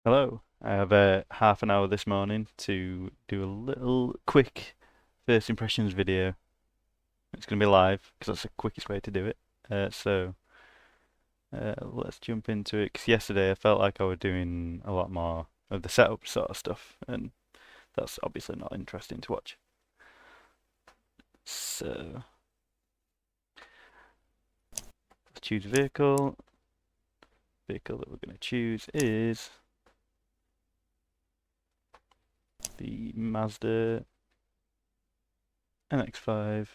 Hello, I have half an hour this morning to do a little quick first impressions video. It's going to be live because that's the quickest way to do it. Let's jump into it because yesterday I felt like I was doing a lot more of the setup sort of stuff, and that's obviously not interesting to watch. So, let's choose a vehicle. The vehicle that we're going to choose is the Mazda MX-5.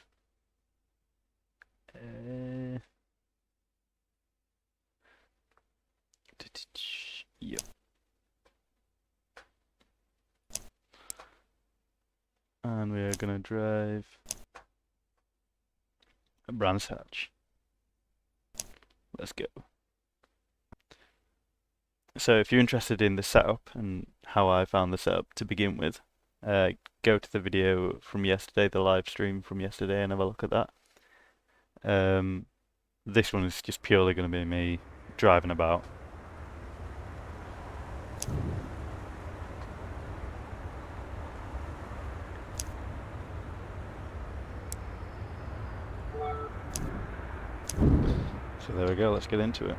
Yep. And we are going to drive a Brands Hatch. Let's go. So if you're interested in the setup and how I found the setup to begin with, go to the video from yesterday, the live stream from yesterday, and have a look at that. This one is just purely going to be me driving about. So there we go, let's get into it.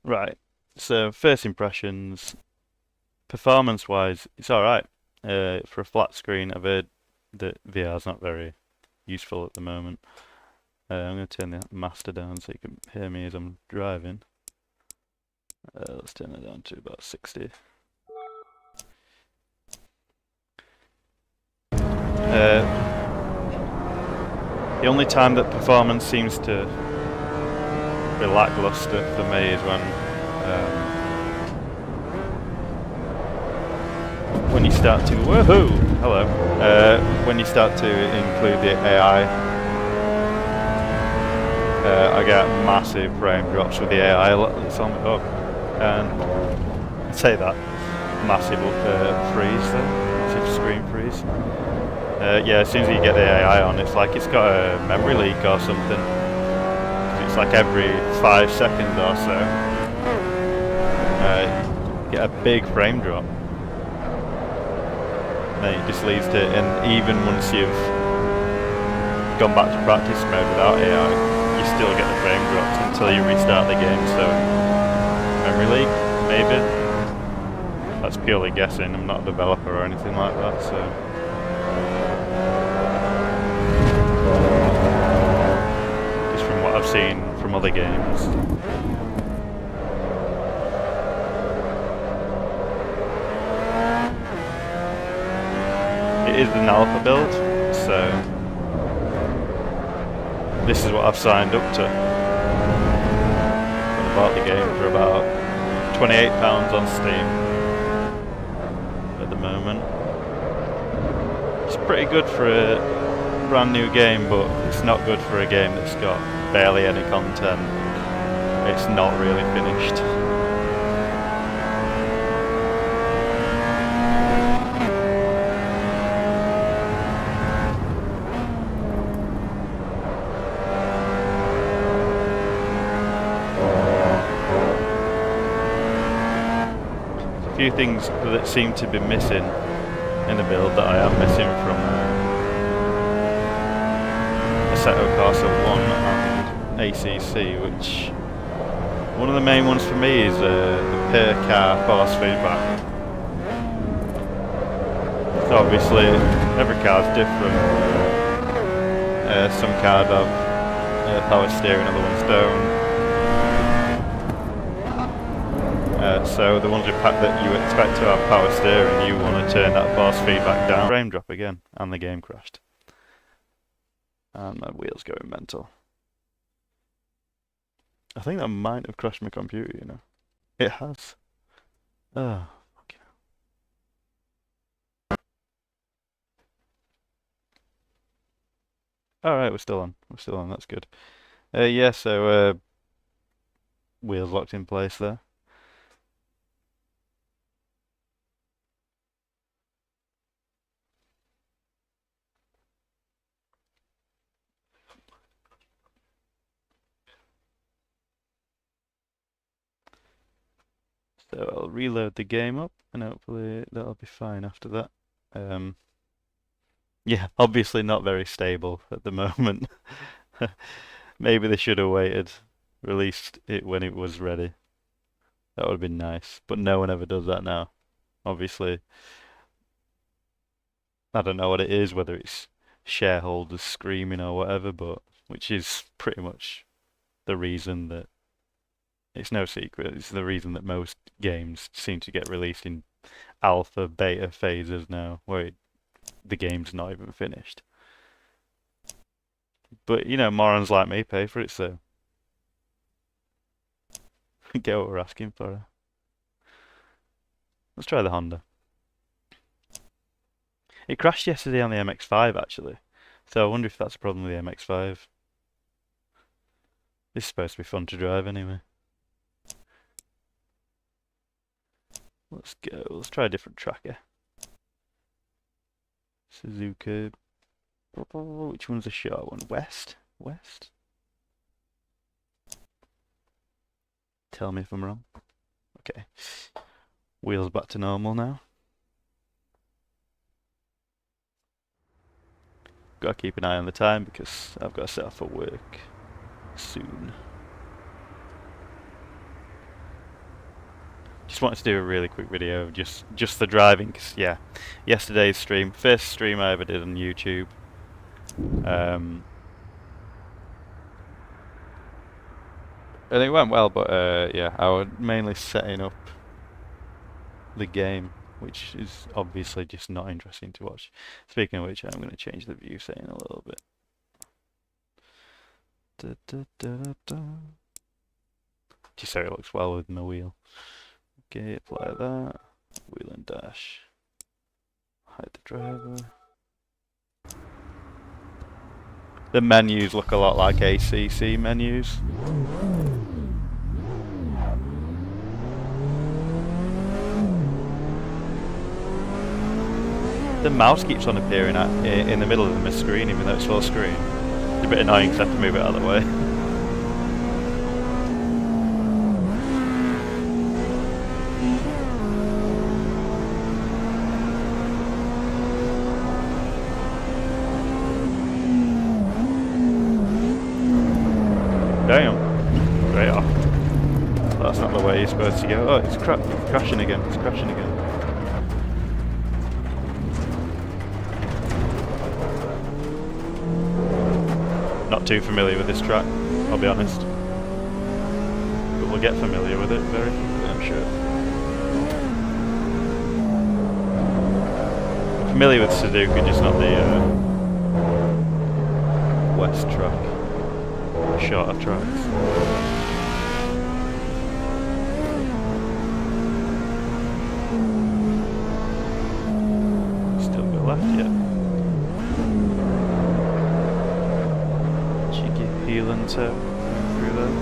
Right, so first impressions, performance-wise, it's alright. For a flat screen, I've heard that VR's not very useful at the moment. I'm going to turn the master down so you can hear me as I'm driving. Let's turn it down to about 60. The only time that performance seems to be lackluster for me is when you start to when you start to include the AI. I get massive frame drops with the AI that's on up, and I'd say that massive freeze, massive screen freeze. Yeah, as soon as you get the AI on, it's like it's got a memory leak or something. It's like every 5 seconds or so, you get a big frame drop. And then it just leads to, and even once you've gone back to practice mode without AI, you still get the frame drops until you restart the game. So memory leak, maybe. That's purely guessing. I'm not a developer or anything like that, so. Just from what I've seen from other games. It is the Nalpa build, so this is what I've signed up to. I bought the game for about £28 on Steam at the moment. It's pretty good for a brand new game, but it's not good for a game that's got barely any content. It's not really finished. A few things that seem to be missing in the build that I am missing from Assetto Corsa 1 and ACC, which one of the main ones for me is the per car force feedback. So obviously every car's different. Some cars have power steering, other ones don't. So the ones that you expect to have power steering, you want to turn that force feedback down. Frame drop again, and the game crashed. And my wheel's going mental. I think that might have crashed my computer, you know. It has. Oh, fucking hell. Alright, we're still on. We're still on, that's good. Yeah, so wheels locked in place there. So I'll reload the game up and hopefully that'll be fine after that. Yeah, obviously not very stable at the moment. Maybe they should have waited, released it when it was ready. That would have been nice, but no one ever does that now. Obviously, I don't know what it is, whether it's shareholders screaming or whatever, but which is pretty much the reason that it's no secret. It's the reason that most games seem to get released in alpha, beta phases now, where the game's not even finished. But, you know, morons like me pay for it, so get what we're asking for. Let's try the Honda. It crashed yesterday on the MX-5, actually. So I wonder if that's a problem with the MX-5. This is supposed to be fun to drive anyway. Let's go. Let's try a different tracker. Suzuka. Which one's a short one? West? West? Tell me if I'm wrong. Okay. Wheels back to normal now. Gotta keep an eye on the time because I've got to set off for work soon. Just wanted to do a really quick video of just the driving, cause yeah, yesterday's stream, first stream I ever did on YouTube. And it went well, but yeah, I was mainly setting up the game, which is obviously just not interesting to watch. Speaking of which, I'm going to change the view setting a little bit. Just so it looks well with my wheel. Okay, apply that. Wheel and dash. Hide the driver. The menus look a lot like ACC menus. The mouse keeps on appearing in the middle of the screen, even though it's full screen. It's a bit annoying because I have to move it out of the way. Damn. Straight off. That's not the way you're supposed to go. Oh, it's crashing again. It's crashing again. Not too familiar with this track, I'll be honest. But we'll get familiar with it very quickly, I'm sure. I'm familiar with Suzuka, just not the West track. Shorter tracks. Still go left yet. Cheeky heel and toe through there.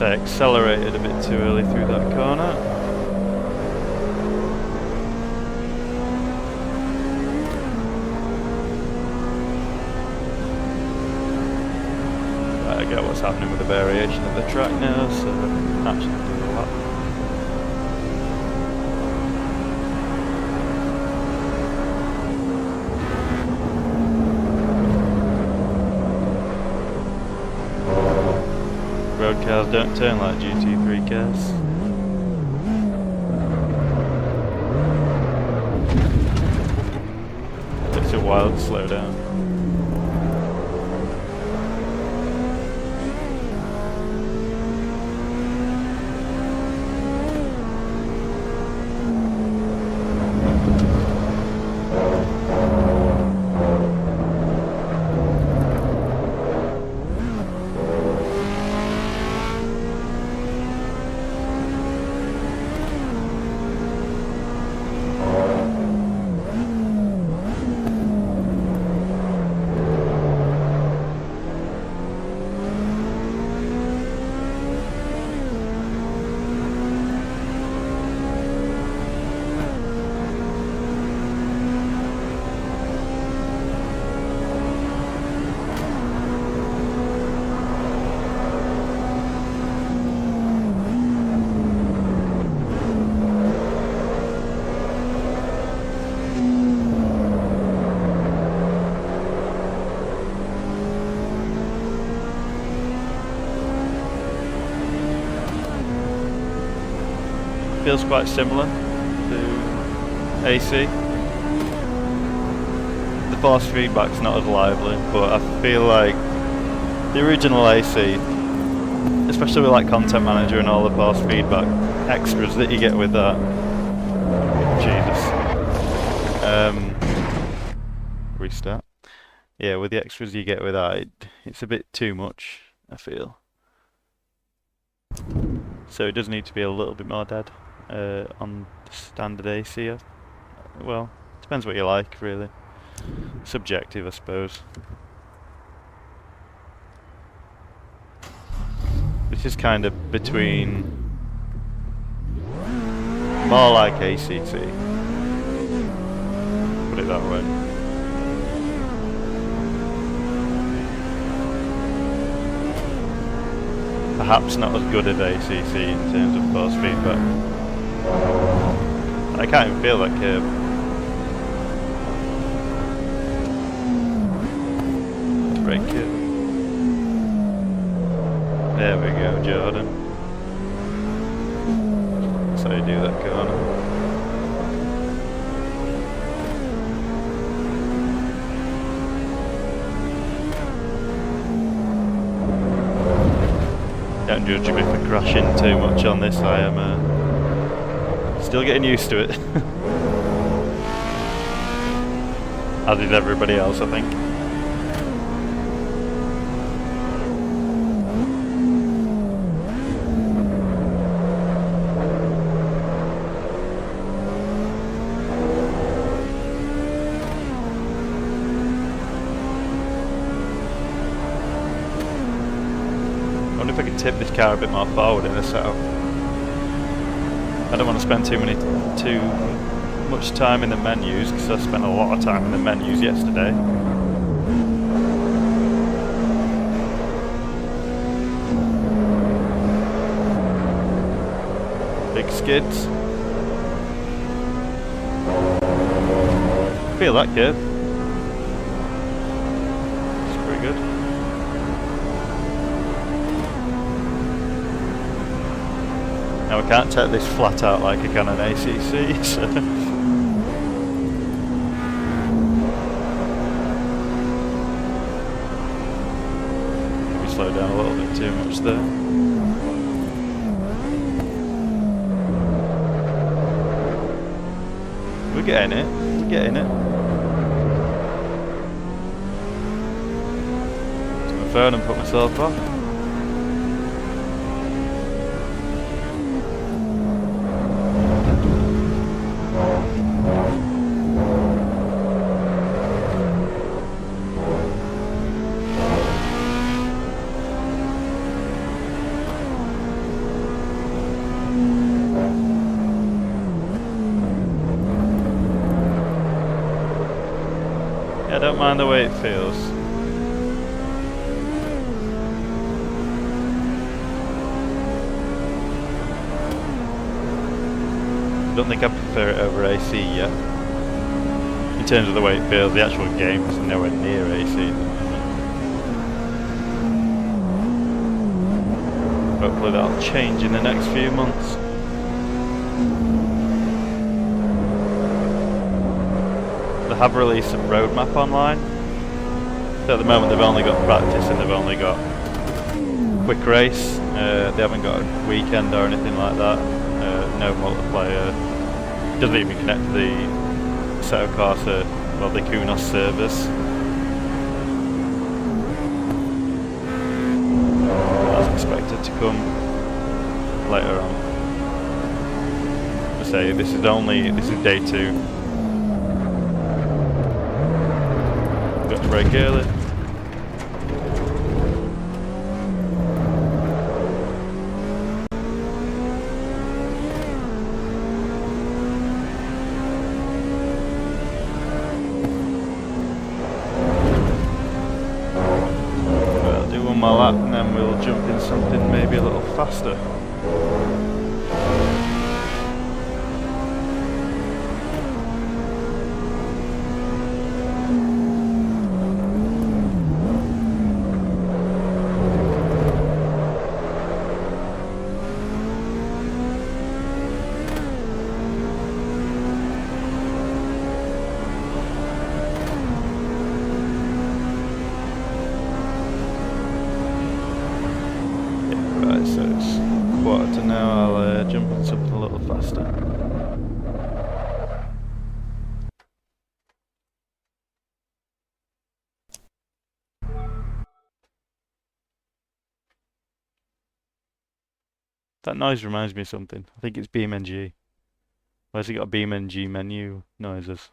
I accelerated a bit too early through that corner. work out what's happening with the variation of the track now, so actually do a lot. Road cars don't turn like GT3 cars. Takes a while to slow down. Feels quite similar to AC. The force feedback's not as lively, but I feel like the original AC, especially with like Content Manager and all the force feedback extras that you get with that. Jesus. Restart. Yeah, with the extras you get with that, it's a bit too much, I feel. So it does need to be a little bit more dead. On the standard AC, well, depends what you like, really. Subjective, I suppose. This is kind of between more like ACT, put it that way. Perhaps not as good as ACC in terms of force feedback. I can't even feel that curve. Brake it. There we go, Jordan. That's how you do that corner. Don't judge me for crashing too much on this. I am still getting used to it. As is everybody else, I think. I wonder if I can tip this car a bit more forward in the setup. I don't want to spend too much time in the menus, because I spent a lot of time in the menus yesterday. Big skids. Feel that curve. It's pretty good. Now I can't take this flat out like I can an ACC, so... Maybe slow down a little bit too much there. We're getting it, we're getting it. To my phone and put myself off. I don't mind the way it feels. don't think I prefer it over AC yet. In terms of the way it feels, the actual game is nowhere near AC at the moment. Hopefully that'll change in the next few months. They have released a roadmap online. So at the moment they've only got practice and they've only got quick race. They haven't got a weekend or anything like that. No multiplayer. Doesn't even connect to the Assetto Corsa, well, the Kunos servers. That's expected to come later on. I say this is day 2. Got to brake early. My lap and then we'll jump in something maybe a little faster. So it's 1/4 now, I'll jump on something a little faster. That noise reminds me of something. I think it's BeamNG. Where's he got a BeamNG menu noises?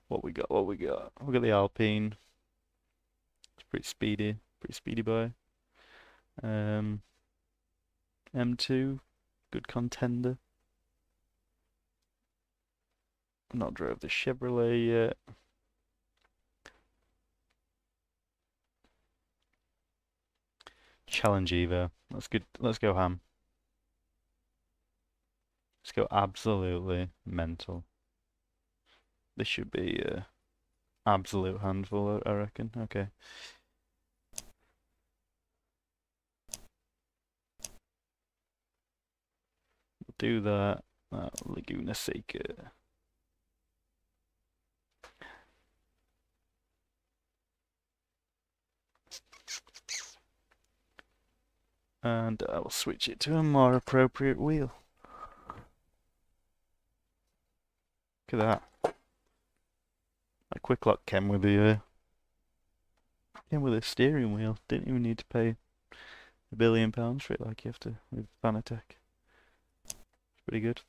What we got? We got the Alpine. It's pretty speedy boy. M2, good contender. Not drove the Chevrolet yet. Challenge Evo. That's good. Let's go ham. Let's go absolutely mental. This should be absolute handful, I reckon. Okay. We'll do that. Laguna Seca. And I will switch it to a more appropriate wheel. Look at that. That quick lock came with the steering wheel. Didn't even need to pay £1 billion for it like you have to with Fanatec. It's pretty good.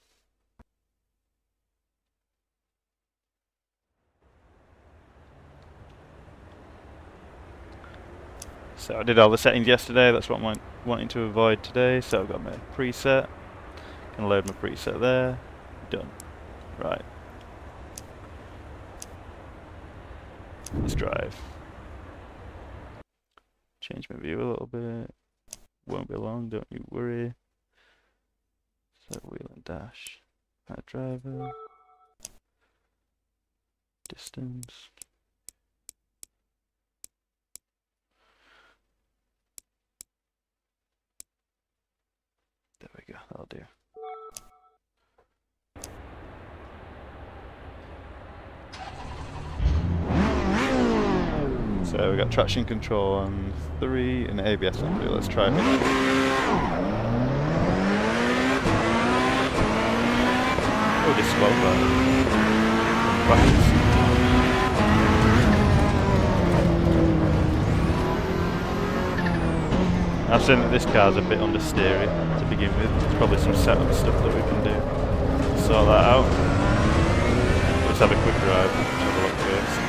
So I did all the settings yesterday. That's what I'm wanting to avoid today. So I've got my preset. Gonna load my preset there. Done. Right. Let's drive. Change my view a little bit. Won't be long, don't you worry. So wheel and dash. That driver. Distance. There we go, that'll do. So we've got traction control on 3 and ABS on 3. Let's try it. Oh, disqualified. I've seen that this car's a bit understeery to begin with. There's probably some setup stuff that we can do to sort that out. Let's have a quick drive. Let's have a look first.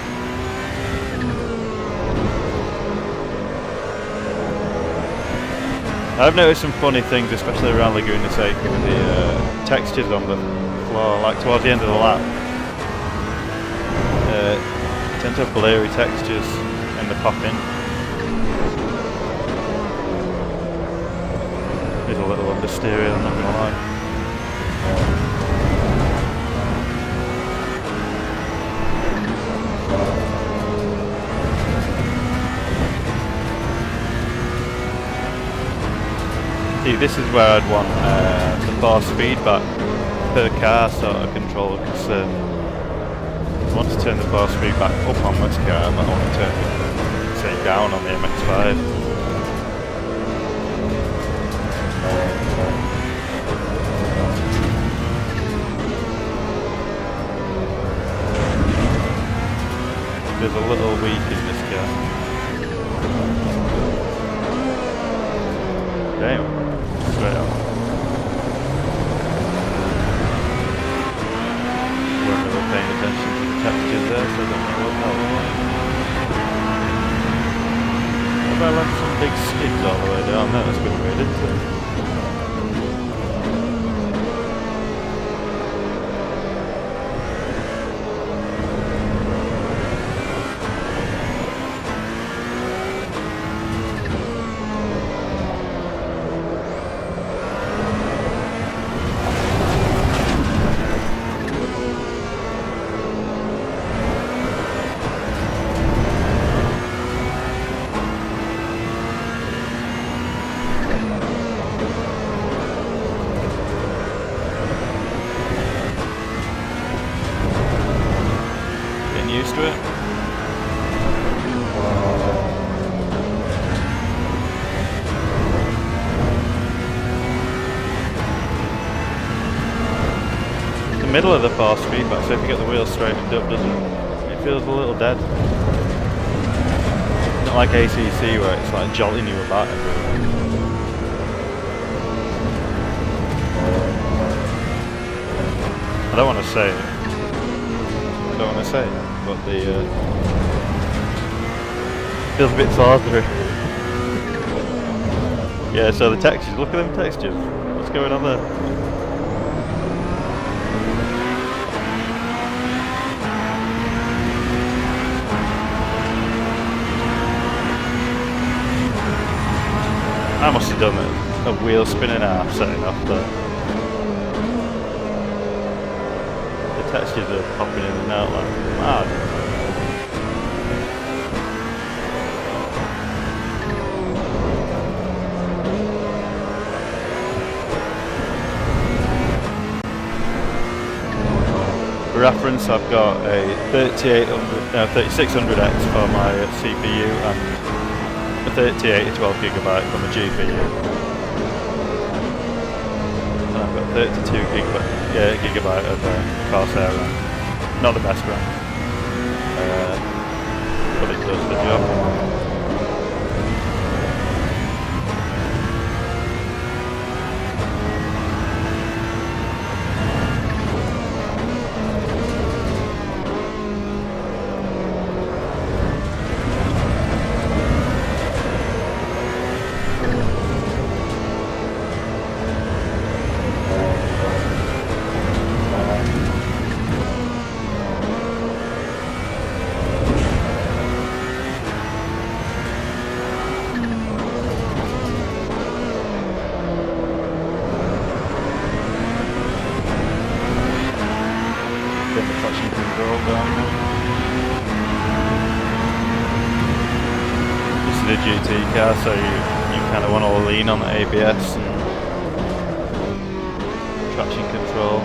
I've noticed some funny things, especially around Laguna Seca, with the textures on the floor, like towards the end of the lap. Tend to have blurry textures in the pop-in. Is a little understeer, I'm not gonna lie. See, this is where I'd want the force feedback per car sort of controller, because I want to turn the force feedback up on this car, but I want to turn it, say, down on the MX-5. There's a little weak in this car. Damn, straight up. Weren't really paying attention to the textures there, so I don't know what that was. Have I left some big skids all the way down there? That's been weird, isn't it? Used to it. The middle of the force feedback, so if you get the wheels straightened up, it feels a little dead. Not like ACC where it's like jolting you about everywhere. I don't want to say it. But the feels a bit farther. Yeah, so the textures, look at them textures. What's going on there? I must have done a wheel spin and a half setting off there. Textures are popping in and out like mad. For reference, I've got a 3600X for my CPU and a 38 to 12GB for my GPU. And I've got 32GB of Corsa. Not the best brand, but it does the job. This is a GT car, so you kind of want to lean on the ABS and traction control.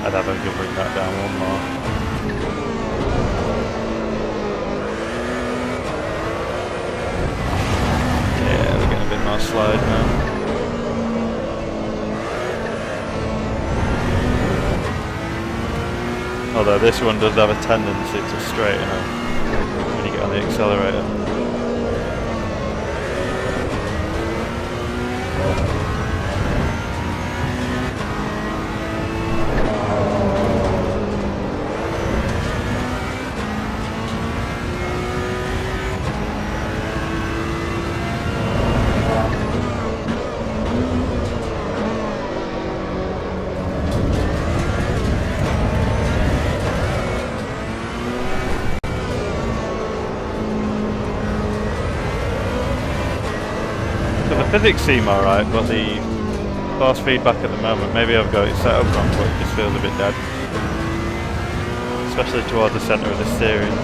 I'd have to bring that down one more. Yeah, we're getting a bit more slide now. Although this one does have a tendency to straighten up when you get on the accelerator. Physics seem alright, but the force feedback at the moment, maybe I've got it set up wrong, but it just feels a bit dead. Especially towards the centre of the steering.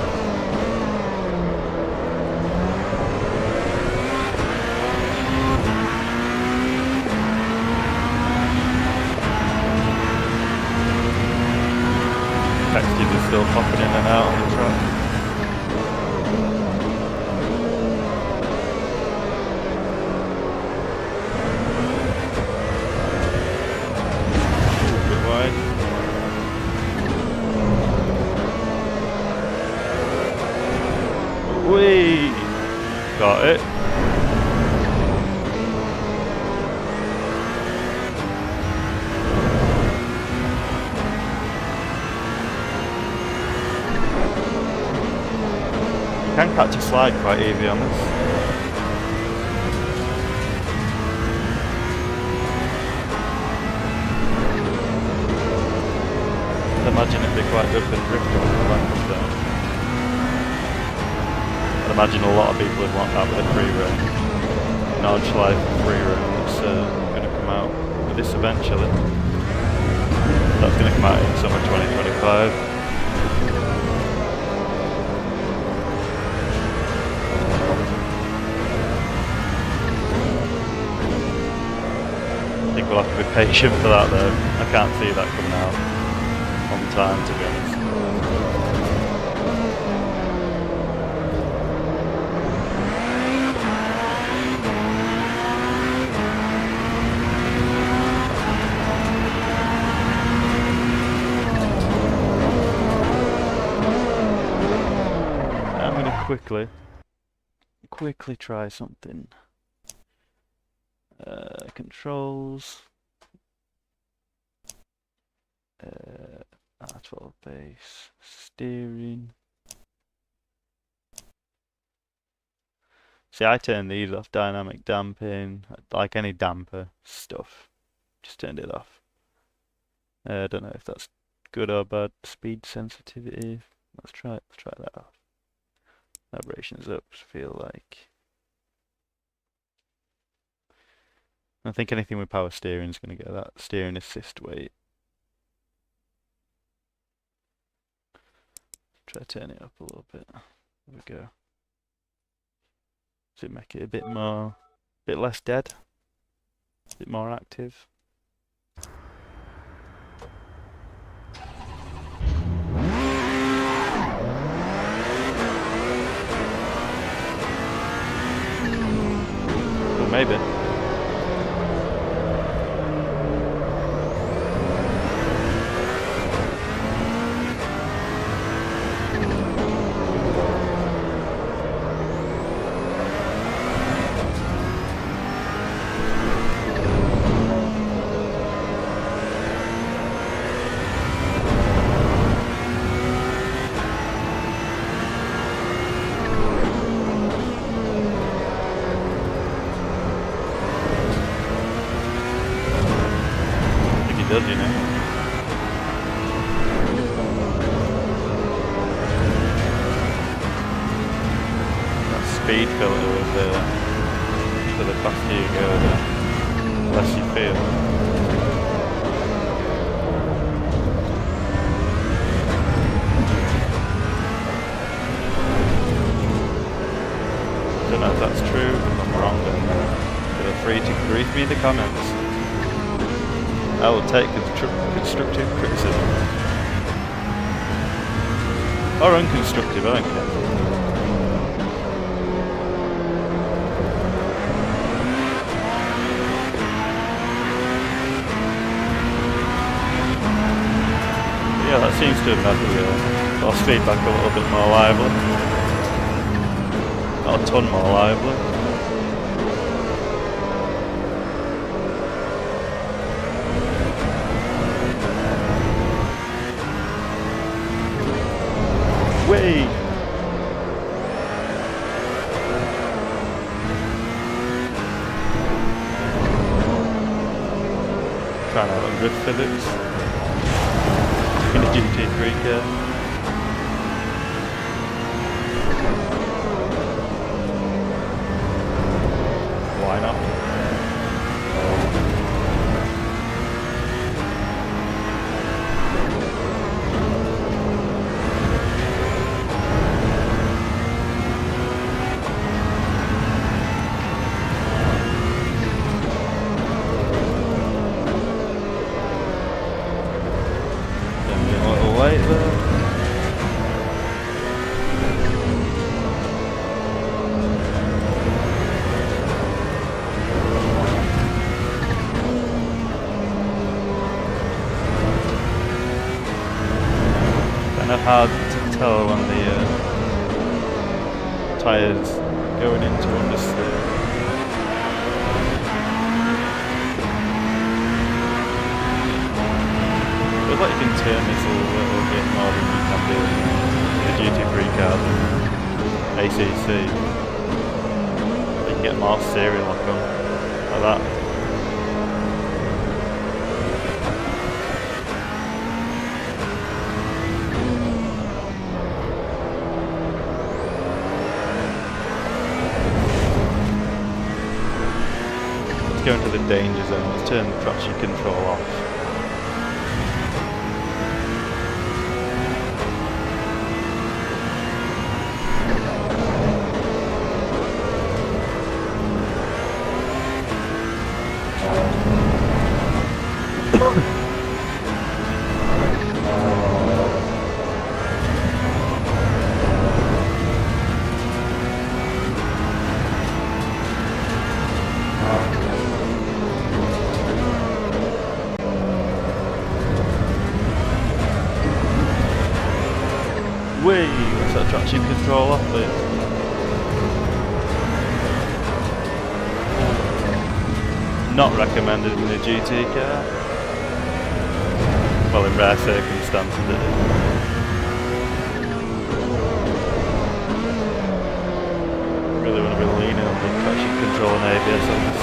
Textures are still popping in and out on the track. A bit wide. Whee! Got it. You can catch a slide quite easy on this. I'd imagine it'd be quite good for drifting when the line comes down. I'd imagine a lot of people would want that with a free roam. Large life free roam that's going to come out with this eventually. That's going to come out in summer 2025. I think we'll have to be patient for that though. I can't see that coming out on time, to be honest. I'm going to quickly try something. Controls, R12 base, steering. See, I turned these off, dynamic damping, like any damper stuff, just turned it off. I don't know if that's good or bad. Speed sensitivity, let's try that off. Vibrations up, feel like. I think anything with power steering is going to get that steering assist weight. Try to turn it up a little bit. There we go. Does it make it a bit less dead? A bit more active? Well, maybe. Does, you know. That speed filter with the faster you go, the less you feel. I don't know if that's true, if I'm wrong, then feel free to brief me in the comments. I will take constructive criticism. Or unconstructive, I don't care. Yeah, that seems to have made the force feedback a little bit more lively. Not a ton more lively. Way. Trying out a good physics in a GT3 car. Why not? hard to tell when the tyres going into understeer. Feels like you can turn this a little bit more than you can do in the duty-free car than ACC. You can get more steering lock on like that. Let's go into the danger zone. Let's turn the traction control off. Whee! What's that traction control off, please? Not recommended in a GT car. Well, in rare circumstances it is. Really want to be leaning on the traction control and ABS on this.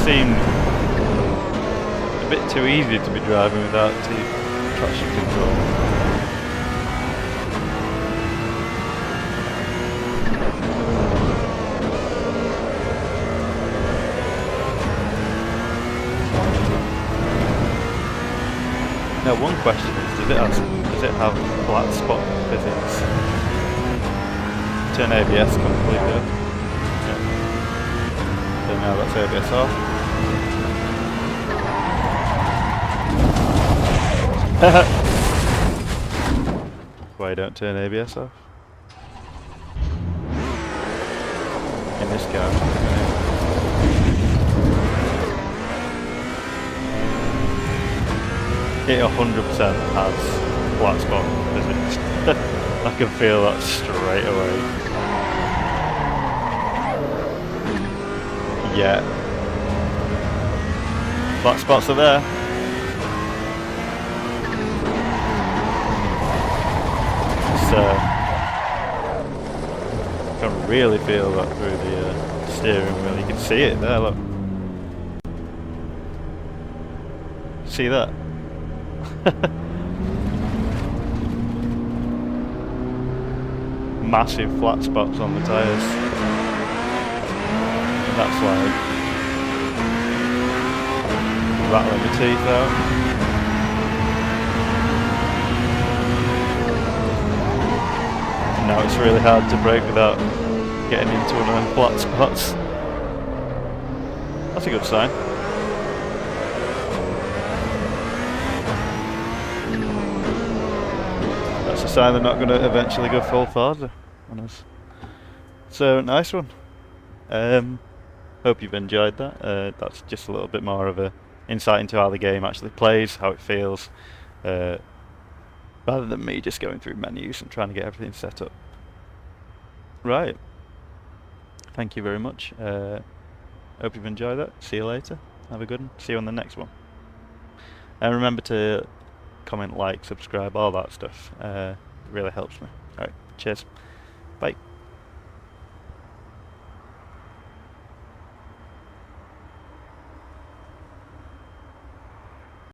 Seemed a bit too easy to be driving without traction control. Now one question is, does it have flat spot physics? Turn ABS completely off. Yeah. So now that's ABS off. Why you don't turn ABS off? In this car. It 100% has flat spot physics. I can feel that straight away. Yeah. Flat spots are there. So, you can really feel that through the steering wheel. You can see it there, look. See that? Massive flat spots on the tyres. And that's like rattling the teeth out. Now it's really hard to brake without getting into one of them flat spots. That's a good sign. That's a sign they're not going to eventually go full forward on us. So, nice one. Hope you've enjoyed that. That's just a little bit more of a insight into how the game actually plays, how it feels, rather than me just going through menus and trying to get everything set up. Right. Thank you very much. Hope you've enjoyed that. See you later. Have a good one. See you on the next one. And remember to comment, like, subscribe, all that stuff. It really helps me. Alright, cheers. Bye.